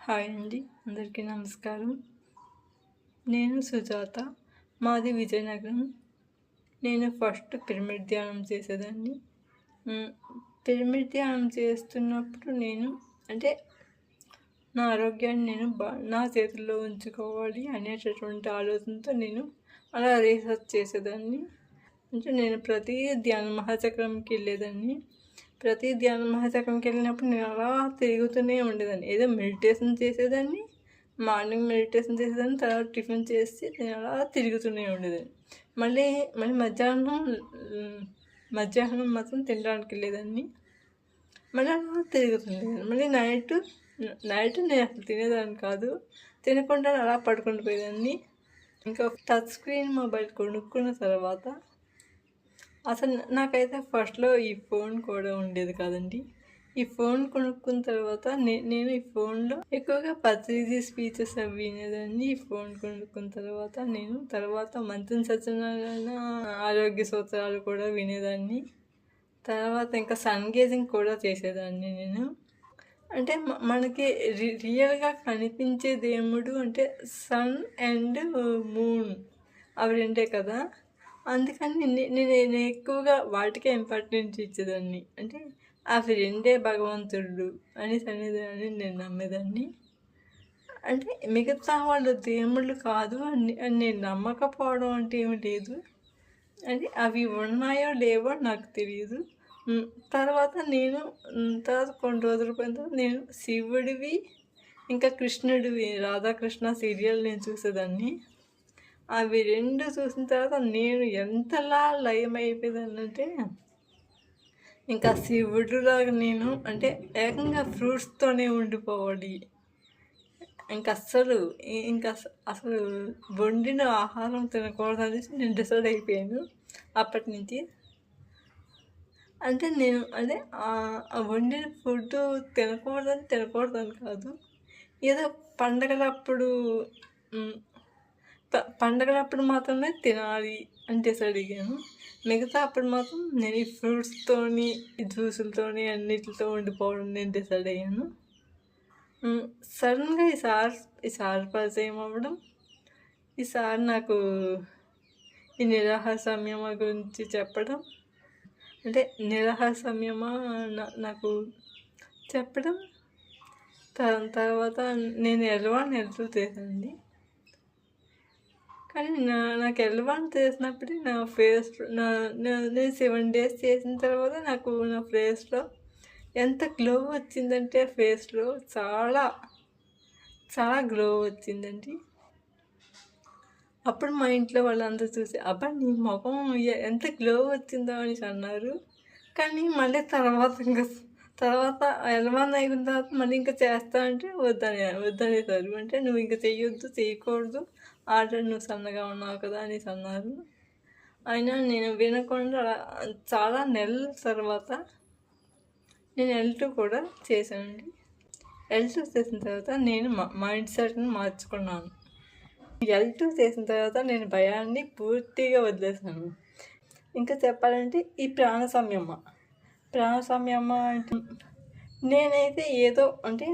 Hi అండి, అందరికీ నమస్కారం. నేను సుజాత. మాది విజయనగరం. నేను ఫస్ట్ పిరమిడ్ ధ్యానం చేసేదాన్ని. హ్మ్. పిరమిడ్ ధ్యానం చేస్తున్నప్పుడు నేను అంటే నా ఆరోగ్యాన్ని నేను నా చేతుల్లో ఉంచుకోవాలి అనేటటువంటి ఆలోచనతో నేను అలా రీసెర్చ్ చేసేదాన్ని. అంటే నేను ప్రతి ధ్యాన మహాచక్రంకి వెళ్ళేదాన్ని. ప్రతి ధ్యాన మహాచక్రంకి వెళ్ళినప్పుడు నేను అలా తిరుగుతూనే ఉండేదాన్ని. ఏదో మెడిటేషన్ చేసేదాన్ని, మార్నింగ్ మెడిటేషన్ చేసేదాన్ని, తర్వాత టిఫిన్ చేసి నేను అలా తిరుగుతూనే ఉండేదాన్ని. మళ్ళీ మళ్ళీ మధ్యాహ్నం మాత్రం తినడానికి వెళ్ళేదాన్ని. మళ్ళీ అలా తిరుగుతుండేదాన్ని. మళ్ళీ నైట్ నేను అసలు తినేదాన్ని కాదు. తినకుండా అలా పడుకుంటూ పోయేదాన్ని. ఇంకా టచ్ స్క్రీన్ మొబైల్ కొనుక్కున్న తర్వాత అసలు నాకైతే ఫస్ట్లో ఈ ఫోన్ కూడా ఉండేది కాదండి. ఈ ఫోన్ కొనుక్కున్న తర్వాత నేను ఈ ఫోన్లో ఎక్కువగా పత్రిజీ స్పీచెస్ అవి వినేదాన్ని. ఈ ఫోన్ కొనుక్కున్న తర్వాత మంత్రి సత్యనారాయణ ఆరోగ్య సూత్రాలు కూడా వినేదాన్ని. తర్వాత ఇంకా సన్ గేజింగ్ కూడా చేసేదాన్ని నేను. అంటే మనకి రియల్గా కనిపించే దేవుడు అంటే సన్ అండ్ మూన్ అవి రెండే కదా. అందుకని నేను ఎక్కువగా వాటికే ఇంపార్టెన్స్ ఇచ్చేదాన్ని. అంటే అవి రెండే భగవంతుడు అనేదాన్ని నేను నమ్మేదాన్ని. అంటే మిగతా వాళ్ళు దేవుళ్ళు కాదు అని నేను నమ్మకపోవడం అంటే ఏమి లేదు. అంటే అవి ఉన్నాయో లేవో నాకు తెలియదు. తర్వాత కొన్ని రోజుల పోయిన తర్వాత నేను శివుడివి ఇంకా కృష్ణుడివి రాధాకృష్ణ సీరియల్ నేను చూసేదాన్ని. అవి రెండు చూసిన తర్వాత నేను ఎంతలా లయమైపోయేదానంటే ఇంకా శివుడులాగా నేను అంటే ఏకంగా ఫ్రూట్స్తోనే ఉండిపోవాలి. అసలు వండిన ఆహారం తినకూడదనేసి నేను డిసైడ్ అయిపోయాను అప్పటి నుంచి. అంటే నేను వండిన ఫుడ్ తినకూడదని కాదు, ఏదో పండగలప్పుడు మాత్రమే తినాలి అని డిసైడ్ అయ్యాను. మిగతా అప్పుడు మాత్రం నేను ఈ ఫ్రూట్స్తోని ఈ జ్యూసులతోని అన్నిటితో ఉండిపోవడం నేను డిసైడ్ అయ్యాను. సడన్గా ఈసారి పరిచయం అవ్వడం, ఈసారి నాకు ఈ నిరాహార సంయమ గురించి చెప్పడం, అంటే నిరాహార సంయమ నాకు చెప్పడం, తర్వాత నేను ఎల్తూ చేశానండి. కానీ నాకు ఎల్వాన్ చేసినప్పుడు నా ఫేస్ నేను 7 days చేసిన తర్వాత నాకు నా ఫేస్లో ఎంత గ్లో వచ్చిందంటే ఫేస్లో చాలా చాలా గ్లో వచ్చిందండి. అప్పుడు మా ఇంట్లో వాళ్ళందరూ చూసి అబ్బా నీ ముఖం ఎంత గ్లో వచ్చిందో అని అన్నారు. కానీ మళ్ళీ తర్వాత ఎల్వాన్ అయిన తర్వాత మళ్ళీ ఇంకా చేస్తా అంటే వద్దనేసారు. అంటే నువ్వు ఇంకా చేయకూడదు, ఆల్రెడీ నువ్వు సన్నగా ఉన్నావు కదా అని అన్నారు. అయినా నేను వినకుండా చాలా నెలల తర్వాత నేను L2 కూడా చేశానండి. L2 చేసిన తర్వాత నేను మైండ్ సెట్ని మార్చుకున్నాను. L2 చేసిన తర్వాత నేను భయాన్ని పూర్తిగా వదిలేసాను. ఇంకా చెప్పాలంటే ఈ ప్రాణ సంయమ అంటే నేనైతే ఏదో అంటే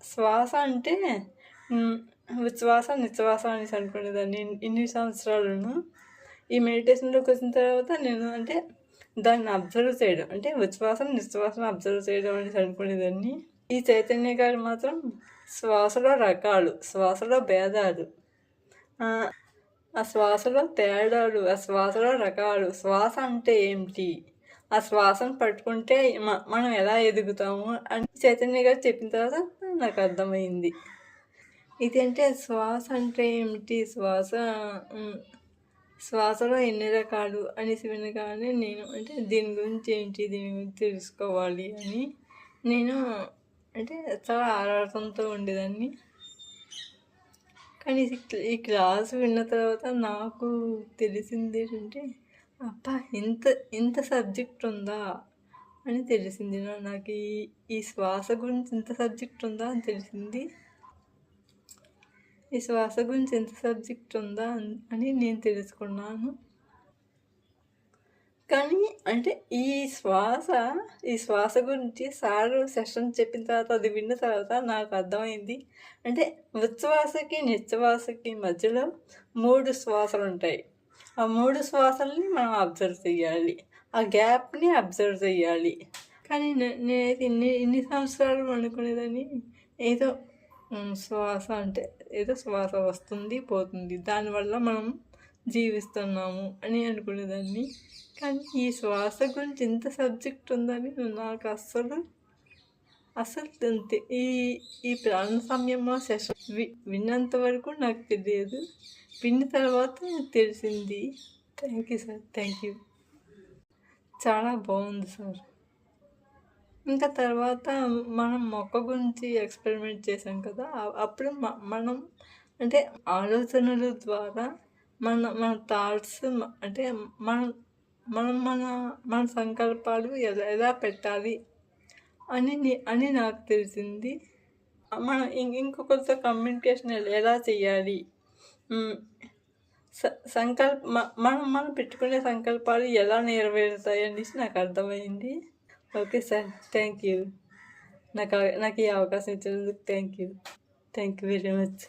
శ్వాస అంటే ఉచ్ఛ్వాస నిశ్వాస అనేసి అనుకునేదాన్ని ఇన్ని సంవత్సరాలను. ఈ మెడిటేషన్లోకి వచ్చిన తర్వాత నేను అంటే దాన్ని అబ్జర్వ్ చేయడం అంటే ఉచ్ఛ్వాస నిశ్వాసను అబ్జర్వ్ చేయడం అనేసి అనుకునేదాన్ని. ఈ చైతన్య గారు మాత్రం శ్వాసలో రకాలు, శ్వాసలో భేదాలు, ఆ శ్వాసలో తేడాలు, ఆ శ్వాసలో రకాలు, శ్వాస అంటే ఏమిటి, ఆ శ్వాసను పట్టుకుంటే మనం ఎలా ఎదుగుతాము అని చైతన్య గారు చెప్పిన తర్వాత నాకు అర్థమైంది. ఇదంటే శ్వాస అంటే ఏమిటి, శ్వాసలో ఎన్ని రకాలు అనేసి వినగానే నేను అంటే దీని గురించి తెలుసుకోవాలి అని నేను అంటే చాలా ఆరాటంతో ఉండేదాన్ని. కానీ ఈ క్లాస్ విన్న తర్వాత నాకు తెలిసింది ఏంటంటే అబ్బా ఇంత సబ్జెక్ట్ ఉందా అని తెలిసింది. నాకు ఈ శ్వాస గురించి ఇంత సబ్జెక్ట్ ఉందా అని తెలిసింది. ఈ శ్వాస గురించి ఎంత సబ్జెక్ట్ ఉందా అని నేను తెలుసుకున్నాను. కానీ అంటే ఈ శ్వాస గురించి సారు సెషన్ చెప్పిన తర్వాత అది విన్న తర్వాత నాకు అర్థమైంది. అంటే ఉచ్ఛ్వాసకి, నిశ్వాసకి మధ్యలో 3 శ్వాసలు ఉంటాయి. ఆ 3 శ్వాసల్ని మనం అబ్జర్వ్ చేయాలి. ఆ గ్యాప్‌ని అబ్జర్వ్ చేయాలి. కానీ నేనైతే ఇన్ని సంవత్సరాలు అనుకునేదాన్ని ఏదో శ్వాస అంటే ఏదో శ్వాస వస్తుంది, పోతుంది. దానివల్ల మనం జీవిస్తున్నాము అని అనుకునేదాన్ని. కానీ ఈ శ్వాస గురించి ఇంత సబ్జెక్ట్ ఉందని నాకు అసలు ఈ ప్రాణ సంయమ సెషన్ విన్నంత వరకు నాకు తెలియదు. విన్న తర్వాత తెలిసింది. Thank you sir, thank you. చాలా బాగుంది సార్. ఇంకా తర్వాత మనం మొక్క గురించి ఎక్స్పెరిమెంట్ చేసాం కదా, అప్పుడు మనం అంటే ఆలోచనల ద్వారా మన థాట్స్ అంటే మనం మనం మన మన సంకల్పాలు ఎలా పెట్టాలి అని నాకు తెలిసింది. మనం ఇంకొకరితో కమ్యూనికేషన్ ఎలా చేయాలి, మనం పెట్టుకునే సంకల్పాలు ఎలా నెరవేరుతాయి అనేసి నాకు అర్థమైంది. Okay sir, thank you. నాకు ఈ అవకాశం ఇచ్చినందుకు థ్యాంక్ యూ వెరీ మచ్.